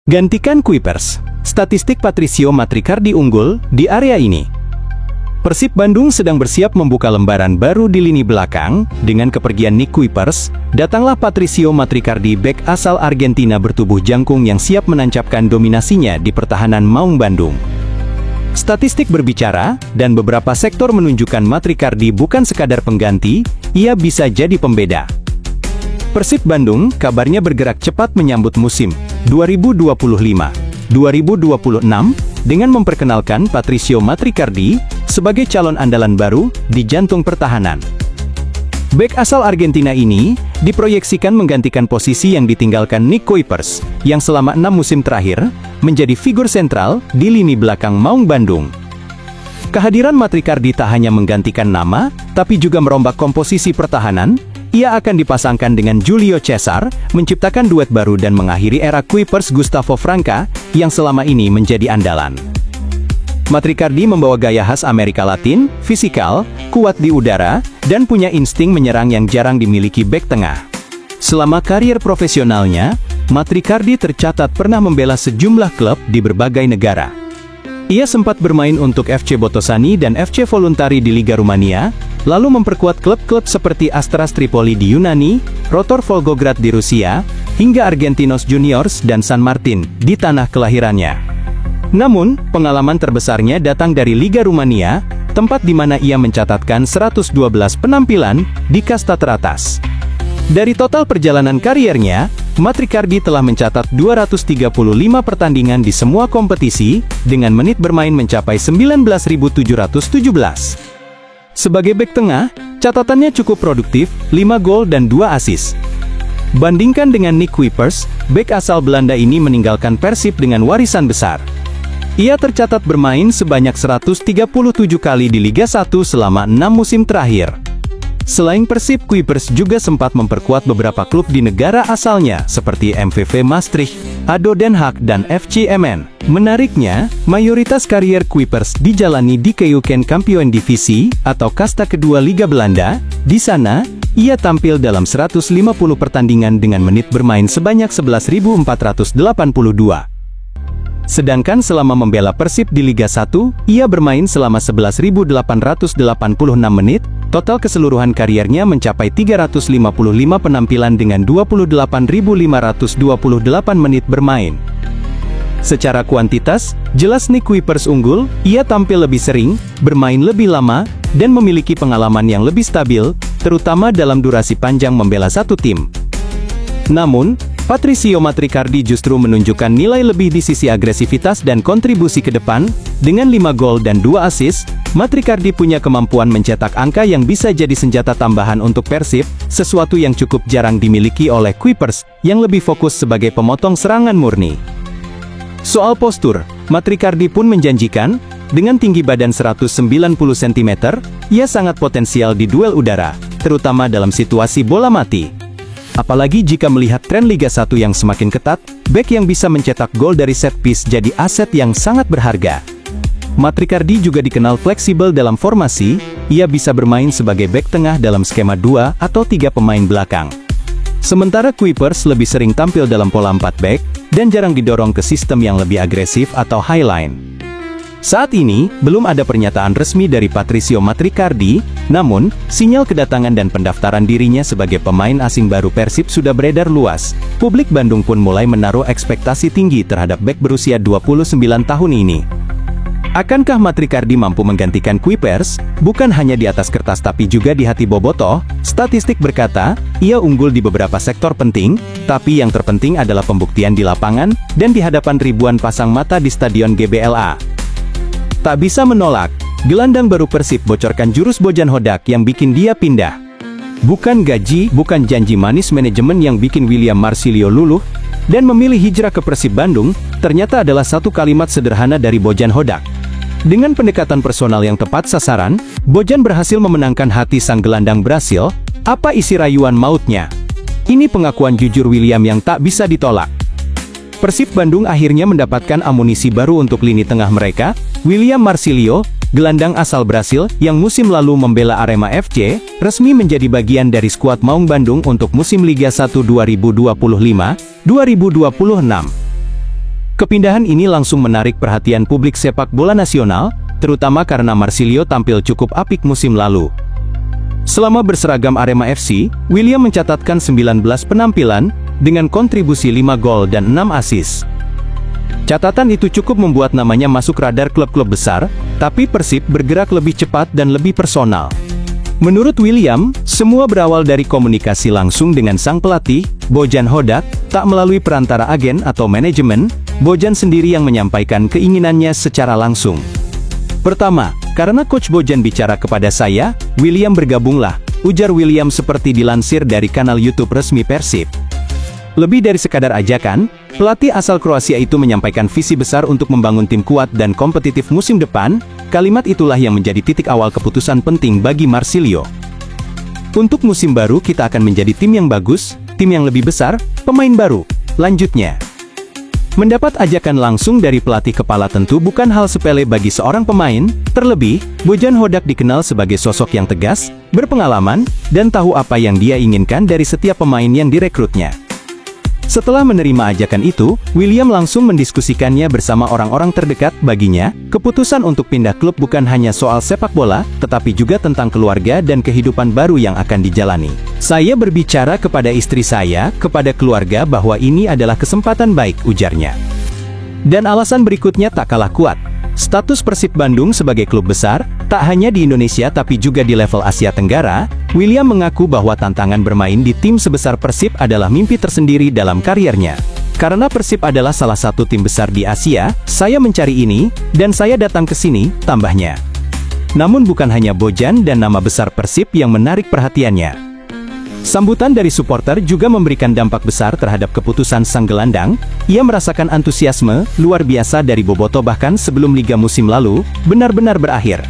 Gantikan Kuipers. Statistik Patrizio Matricardi unggul di area ini. Persib Bandung sedang bersiap membuka lembaran baru di lini belakang. Dengan kepergian Nick Kuipers, datanglah Patrizio Matricardi, bek asal Argentina bertubuh jangkung yang siap menancapkan dominasinya di pertahanan Maung Bandung. Statistik berbicara, dan beberapa sektor menunjukkan Matricardi bukan sekadar pengganti, ia bisa jadi pembeda. Persib Bandung kabarnya bergerak cepat menyambut musim 2025-2026 dengan memperkenalkan Patrizio Matricardi sebagai calon andalan baru di jantung pertahanan. Bek asal Argentina ini diproyeksikan menggantikan posisi yang ditinggalkan Nick Kuipers yang selama 6 musim terakhir menjadi figur sentral di lini belakang Maung Bandung. Kehadiran Matricardi tak hanya menggantikan nama, tapi juga merombak komposisi pertahanan. Ia akan dipasangkan dengan Julio Cesar, menciptakan duet baru dan mengakhiri era Kuipers Gustavo Franca, yang selama ini menjadi andalan. Matricardi membawa gaya khas Amerika Latin, fisikal, kuat di udara, dan punya insting menyerang yang jarang dimiliki bek tengah. Selama karier profesionalnya, Matricardi tercatat pernah membela sejumlah klub di berbagai negara. Ia sempat bermain untuk FC Botoşani dan FC Voluntari di Liga Rumania, lalu memperkuat klub-klub seperti Astras Tripoli di Yunani, Rotor Volgograd di Rusia, hingga Argentinos Juniors dan San Martin di tanah kelahirannya. Namun, pengalaman terbesarnya datang dari Liga Rumania, tempat di mana ia mencatatkan 112 penampilan di kasta teratas. Dari total perjalanan kariernya, Matricardi telah mencatat 235 pertandingan di semua kompetisi, dengan menit bermain mencapai 19.717. Sebagai bek tengah, catatannya cukup produktif, 5 gol dan 2 assist. Bandingkan dengan Nick Kuipers, bek asal Belanda ini meninggalkan Persib dengan warisan besar. Ia tercatat bermain sebanyak 137 kali di Liga 1 selama 6 musim terakhir. Selain Persib, Kuipers juga sempat memperkuat beberapa klub di negara asalnya, seperti MVV Maastricht, ADO Den Haag, dan FC Emmen. Menariknya, mayoritas karier Kuipers dijalani di Keukenkampioen Divisi, atau kasta kedua Liga Belanda. Di sana, ia tampil dalam 150 pertandingan dengan menit bermain sebanyak 11.482. Sedangkan selama membela Persib di Liga 1, ia bermain selama 11.886 menit, total keseluruhan kariernya mencapai 355 penampilan dengan 28.528 menit bermain. Secara kuantitas, jelas Nick Kuipers unggul, ia tampil lebih sering, bermain lebih lama, dan memiliki pengalaman yang lebih stabil, terutama dalam durasi panjang membela satu tim. Namun, Patrizio Matricardi justru menunjukkan nilai lebih di sisi agresivitas dan kontribusi ke depan. Dengan 5 gol dan 2 assist, Matricardi punya kemampuan mencetak angka yang bisa jadi senjata tambahan untuk Persib, sesuatu yang cukup jarang dimiliki oleh Kuipers, yang lebih fokus sebagai pemotong serangan murni. Soal postur, Matricardi pun menjanjikan. Dengan tinggi badan 190 cm, ia sangat potensial di duel udara, terutama dalam situasi bola mati. Apalagi jika melihat tren Liga 1 yang semakin ketat, bek yang bisa mencetak gol dari set piece jadi aset yang sangat berharga. Matricardi juga dikenal fleksibel dalam formasi, ia bisa bermain sebagai bek tengah dalam skema 2 atau 3 pemain belakang. Sementara Kuipers lebih sering tampil dalam pola 4 bek, dan jarang didorong ke sistem yang lebih agresif atau high line. Saat ini, belum ada pernyataan resmi dari Patrizio Matricardi, namun, sinyal kedatangan dan pendaftaran dirinya sebagai pemain asing baru Persib sudah beredar luas. Publik Bandung pun mulai menaruh ekspektasi tinggi terhadap bek berusia 29 tahun ini. Akankah Matricardi mampu menggantikan Kuipers? Bukan hanya di atas kertas tapi juga di hati bobotoh. Statistik berkata, ia unggul di beberapa sektor penting, tapi yang terpenting adalah pembuktian di lapangan, dan di hadapan ribuan pasang mata di Stadion GBLA. Tak bisa menolak, gelandang baru Persib bocorkan jurus Bojan Hodak yang bikin dia pindah. Bukan gaji, bukan janji manis manajemen yang bikin William Marsilio luluh, dan memilih hijrah ke Persib Bandung, ternyata adalah satu kalimat sederhana dari Bojan Hodak. Dengan pendekatan personal yang tepat sasaran, Bojan berhasil memenangkan hati sang gelandang Brasil. Apa isi rayuan mautnya? Ini pengakuan jujur William yang tak bisa ditolak. Persib Bandung akhirnya mendapatkan amunisi baru untuk lini tengah mereka. William Marsilio, gelandang asal Brasil, yang musim lalu membela Arema FC, resmi menjadi bagian dari skuad Maung Bandung untuk musim Liga 1 2025-2026. Kepindahan ini langsung menarik perhatian publik sepak bola nasional, terutama karena Marsilio tampil cukup apik musim lalu. Selama berseragam Arema FC, William mencatatkan 19 penampilan, dengan kontribusi 5 gol dan 6 assist. Catatan itu cukup membuat namanya masuk radar klub-klub besar, tapi Persib bergerak lebih cepat dan lebih personal. Menurut William, semua berawal dari komunikasi langsung dengan sang pelatih, Bojan Hodak, tak melalui perantara agen atau manajemen. Bojan sendiri yang menyampaikan keinginannya secara langsung. Pertama, karena Coach Bojan bicara kepada saya, William bergabunglah, ujar William seperti dilansir dari kanal YouTube resmi Persib. Lebih dari sekadar ajakan, pelatih asal Kroasia itu menyampaikan visi besar untuk membangun tim kuat dan kompetitif musim depan. Kalimat itulah yang menjadi titik awal keputusan penting bagi Marsilio. Untuk musim baru kita akan menjadi tim yang bagus, tim yang lebih besar, pemain baru, lanjutnya. Mendapat ajakan langsung dari pelatih kepala tentu bukan hal sepele bagi seorang pemain, terlebih, Bojan Hodak dikenal sebagai sosok yang tegas, berpengalaman, dan tahu apa yang dia inginkan dari setiap pemain yang direkrutnya. Setelah menerima ajakan itu, William langsung mendiskusikannya bersama orang-orang terdekat baginya. Keputusan untuk pindah klub bukan hanya soal sepak bola, tetapi juga tentang keluarga dan kehidupan baru yang akan dijalani. Saya berbicara kepada istri saya, kepada keluarga bahwa ini adalah kesempatan baik, ujarnya. Dan alasan berikutnya tak kalah kuat. Status Persib Bandung sebagai klub besar, tak hanya di Indonesia tapi juga di level Asia Tenggara, William mengaku bahwa tantangan bermain di tim sebesar Persib adalah mimpi tersendiri dalam kariernya. Karena Persib adalah salah satu tim besar di Asia, saya mencari ini, dan saya datang ke sini, tambahnya. Namun bukan hanya Bojan dan nama besar Persib yang menarik perhatiannya. Sambutan dari supporter juga memberikan dampak besar terhadap keputusan sang gelandang. Ia merasakan antusiasme luar biasa dari Boboto bahkan sebelum liga musim lalu benar-benar berakhir.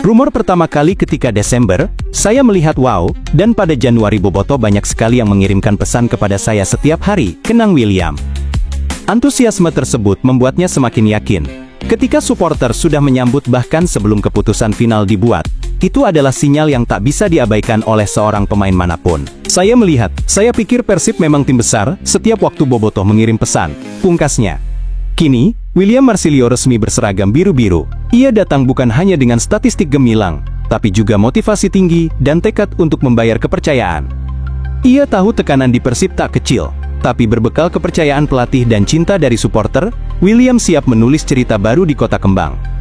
Rumor pertama kali ketika Desember, saya melihat wow, dan pada Januari Boboto banyak sekali yang mengirimkan pesan kepada saya setiap hari, kenang William. Antusiasme tersebut membuatnya semakin yakin. Ketika supporter sudah menyambut bahkan sebelum keputusan final dibuat, itu adalah sinyal yang tak bisa diabaikan oleh seorang pemain manapun. Saya melihat, saya pikir Persib memang tim besar, setiap waktu Boboto mengirim pesan, pungkasnya. Kini, William Marsilio resmi berseragam biru-biru. Ia datang bukan hanya dengan statistik gemilang, tapi juga motivasi tinggi dan tekad untuk membayar kepercayaan. Ia tahu tekanan di Persib tak kecil, tapi berbekal kepercayaan pelatih dan cinta dari supporter, William siap menulis cerita baru di Kota Kembang.